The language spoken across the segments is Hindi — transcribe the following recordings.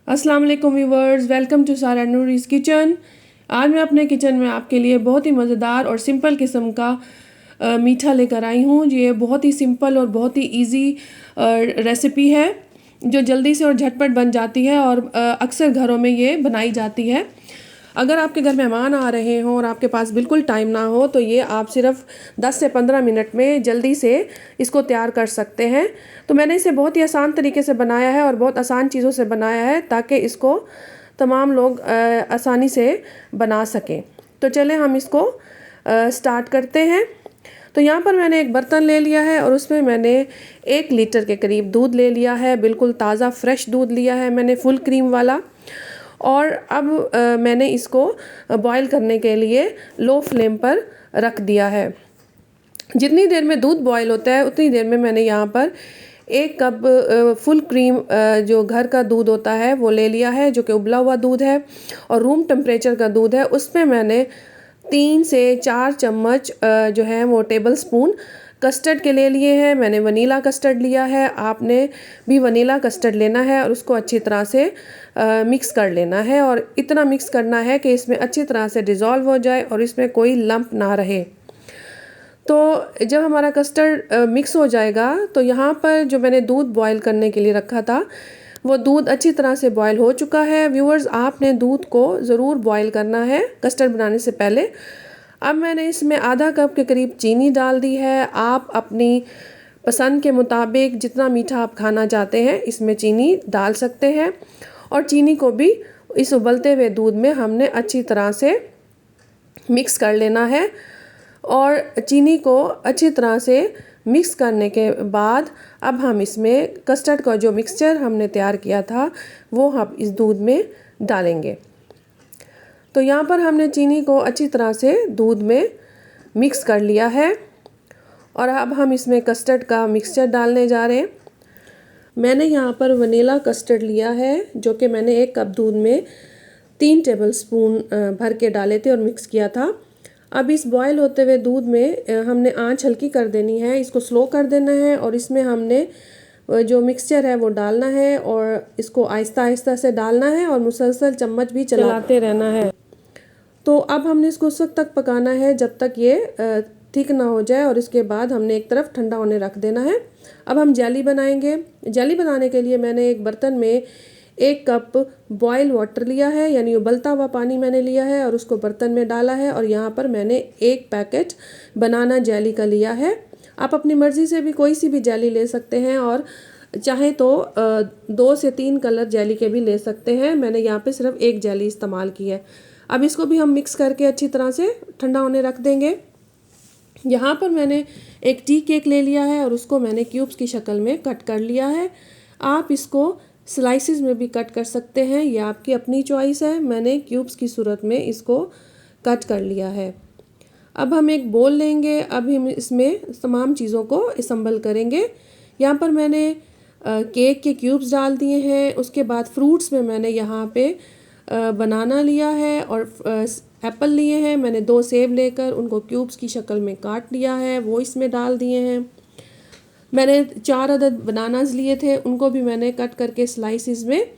अस्सलाम वालेकुम व्यूवर्स, वेलकम टू सारा नूरीज़ किचन। आज मैं अपने किचन में आपके लिए बहुत ही मज़ेदार और सिंपल किस्म का मीठा लेकर आई हूँ। ये बहुत ही सिंपल और बहुत ही इजी रेसिपी है जो जल्दी से और झटपट बन जाती है और अक्सर घरों में ये बनाई जाती है। अगर आपके घर मेहमान आ रहे हों और आपके पास बिल्कुल टाइम ना हो तो ये आप सिर्फ 10 से 15 मिनट में जल्दी से इसको तैयार कर सकते हैं। तो मैंने इसे बहुत ही आसान तरीके से बनाया है और बहुत आसान चीज़ों से बनाया है ताकि इसको तमाम लोग आसानी से बना सकें। तो चलें हम इसको स्टार्ट करते हैं। तो यहाँ पर मैंने एक बर्तन ले लिया है और उसमें मैंने 1 लीटर के करीब दूध ले लिया है। बिल्कुल ताज़ा फ्रेश दूध लिया है मैंने, फुल क्रीम वाला। और अब मैंने इसको बॉईल करने के लिए लो फ्लेम पर रख दिया है। जितनी देर में दूध बॉईल होता है उतनी देर में मैंने यहाँ पर 1 कप फुल क्रीम जो घर का दूध होता है वो ले लिया है, जो कि उबला हुआ दूध है और रूम टेम्परेचर का दूध है। उसमें मैंने 3 से 4 चम्मच जो है वो टेबल स्पून कस्टर्ड के ले लिए हैं। मैंने वनीला कस्टर्ड लिया है, आपने भी वनीला कस्टर्ड लेना है और उसको अच्छी तरह से मिक्स कर लेना है और इतना मिक्स करना है कि इसमें अच्छी तरह से डिज़ोल्व हो जाए और इसमें कोई लंप ना रहे। तो जब हमारा कस्टर्ड मिक्स हो जाएगा तो यहाँ पर जो मैंने दूध बॉईल करने के लिए रखा था वो दूध अच्छी तरह से बॉईल हो चुका है। व्यूअर्स, आपने दूध को ज़रूर बॉईल करना है कस्टर्ड बनाने से पहले। अब मैंने इसमें आधा कप के करीब चीनी डाल दी है। आप अपनी पसंद के मुताबिक जितना मीठा आप खाना चाहते हैं इसमें चीनी डाल सकते हैं और चीनी को भी इस उबलते हुए दूध में हमने अच्छी तरह से मिक्स कर लेना है। और चीनी को अच्छी तरह से मिक्स करने के बाद अब हम इसमें कस्टर्ड का जो मिक्सचर हमने तैयार किया था वो हम इस दूध में डालेंगे। तो यहाँ पर हमने चीनी को अच्छी तरह से दूध में मिक्स कर लिया है और अब हम इसमें कस्टर्ड का मिक्सचर डालने जा रहे हैं। मैंने यहाँ पर वनीला कस्टर्ड लिया है जो कि मैंने 1 कप दूध में 3 टेबल स्पून भर के डाले थे और मिक्स किया था। अब इस बॉयल होते हुए दूध में हमने आंच हल्की कर देनी है, इसको स्लो कर देना है और इसमें हमने जो मिक्सचर है वो डालना है और इसको आहिस्ता आहिस्ता से डालना है और मुसलसल चम्मच भी चलाते रहना है। तो अब हमने इसको उस वक्त तक पकाना है जब तक ये थिक ना हो जाए और इसके बाद हमने एक तरफ ठंडा होने रख देना है। अब हम जेली बनाएंगे। जेली बनाने के लिए मैंने एक बर्तन में 1 कप बॉयल वाटर लिया है, यानी उबलता हुआ पानी मैंने लिया है और उसको बर्तन में डाला है और यहाँ पर मैंने 1 पैकेट बनाना जेली का लिया है। आप अपनी मर्ज़ी से भी कोई सी भी जेली ले सकते हैं और चाहे तो 2 से 3 कलर जेली के भी ले सकते हैं। मैंने यहाँ पे सिर्फ 1 जेली इस्तेमाल की है। अब इसको भी हम मिक्स करके अच्छी तरह से ठंडा होने रख देंगे। यहाँ पर मैंने एक टी केक ले लिया है और उसको मैंने क्यूब्स की शक्ल में कट कर लिया है। आप इसको स्लाइसेस में भी कट कर सकते हैं, यह आपकी अपनी चॉइस है। मैंने क्यूब्स की सूरत में इसको कट कर लिया है। अब हम एक बोल लेंगे। अब हम इसमें तमाम चीज़ों को असम्बल करेंगे। यहाँ पर मैंने केक के क्यूब्स डाल दिए हैं। उसके बाद फ्रूट्स में मैंने यहाँ पे बनाना लिया है और एप्पल लिए हैं। मैंने 2 सेब लेकर उनको क्यूब्स की शक्ल में काट लिया है, वो इसमें डाल दिए हैं। मैंने 4 अदद बनानास लिए थे, उनको भी मैंने कट करके स्लाइसिस में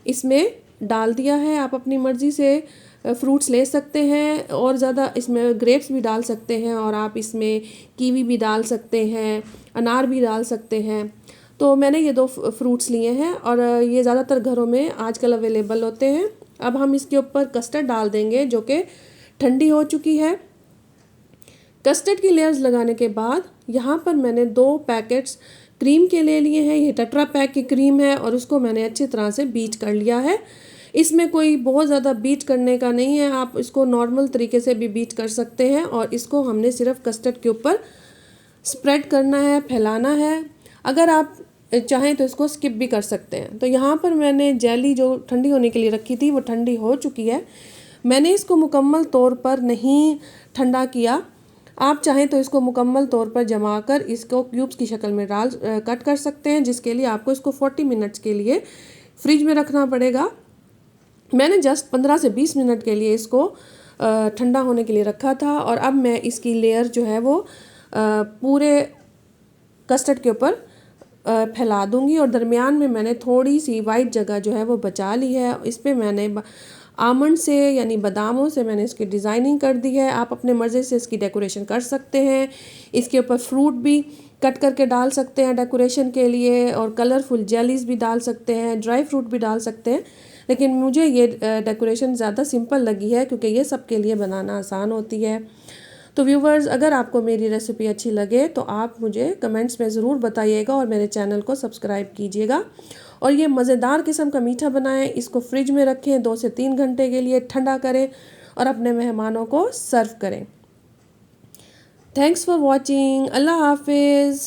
इसमें डाल दिया है। आप अपनी मर्ज़ी से फ्रूट्स ले सकते हैं और ज़्यादा इसमें ग्रेप्स भी डाल सकते हैं और आप इसमें कीवी भी डाल सकते हैं, अनार भी डाल सकते हैं। तो मैंने ये 2 फ्रूट्स लिए हैं और ये ज़्यादातर घरों में आजकल अवेलेबल होते हैं। अब हम इसके ऊपर कस्टर्ड डाल देंगे जो कि ठंडी हो चुकी है। कस्टर्ड की लेयर्स लगाने के बाद यहाँ पर मैंने 2 पैकेट्स क्रीम के ले लिए हैं। ये टेट्रा पैक की क्रीम है और उसको मैंने अच्छी तरह से बीट कर लिया है। इसमें कोई बहुत ज़्यादा बीट करने का नहीं है, आप इसको नॉर्मल तरीके से भी बीट कर सकते हैं और इसको हमने सिर्फ कस्टर्ड के ऊपर स्प्रेड करना है, फैलाना है। अगर आप चाहें तो इसको स्किप भी कर सकते हैं। तो यहाँ पर मैंने जेली जो ठंडी होने के लिए रखी थी वो ठंडी हो चुकी है। मैंने इसको मुकम्मल तौर पर नहीं ठंडा किया। आप चाहें तो इसको मुकम्मल तौर पर जमा कर इसको क्यूब्स की शक्ल में डाल कट कर सकते हैं, जिसके लिए आपको इसको 40 मिनट्स के लिए फ्रिज में रखना पड़ेगा। मैंने जस्ट 15 से 20 मिनट के लिए इसको ठंडा होने के लिए रखा था और अब मैं इसकी लेयर जो है वो पूरे कस्टर्ड के ऊपर फैला दूंगी और दरमियान में मैंने थोड़ी सी वाइट जगह जो है वो बचा ली है। इस पे मैंने आमंड से यानी बादामों से मैंने इसकी डिज़ाइनिंग कर दी है। आप अपने मर्ज़ी से इसकी डेकोरेशन कर सकते हैं। इसके ऊपर फ्रूट भी कट करके डाल सकते हैं डेकोरेशन के लिए, और कलरफुल जेलीज भी डाल सकते हैं, ड्राई फ्रूट भी डाल सकते हैं। लेकिन मुझे ये डेकोरेशन ज़्यादा सिंपल लगी है क्योंकि ये सबके लिए बनाना आसान होती है। तो व्यूवर्स, अगर आपको मेरी रेसिपी अच्छी लगे तो आप मुझे कमेंट्स में ज़रूर बताइएगा और मेरे चैनल को सब्सक्राइब कीजिएगा। और ये मज़ेदार किस्म का मीठा बनाएं, इसको फ्रिज में रखें 2 से 3 घंटे के लिए, ठंडा करें और अपने मेहमानों को सर्व करें। Thanks for watching. अल्लाह हाफिज़।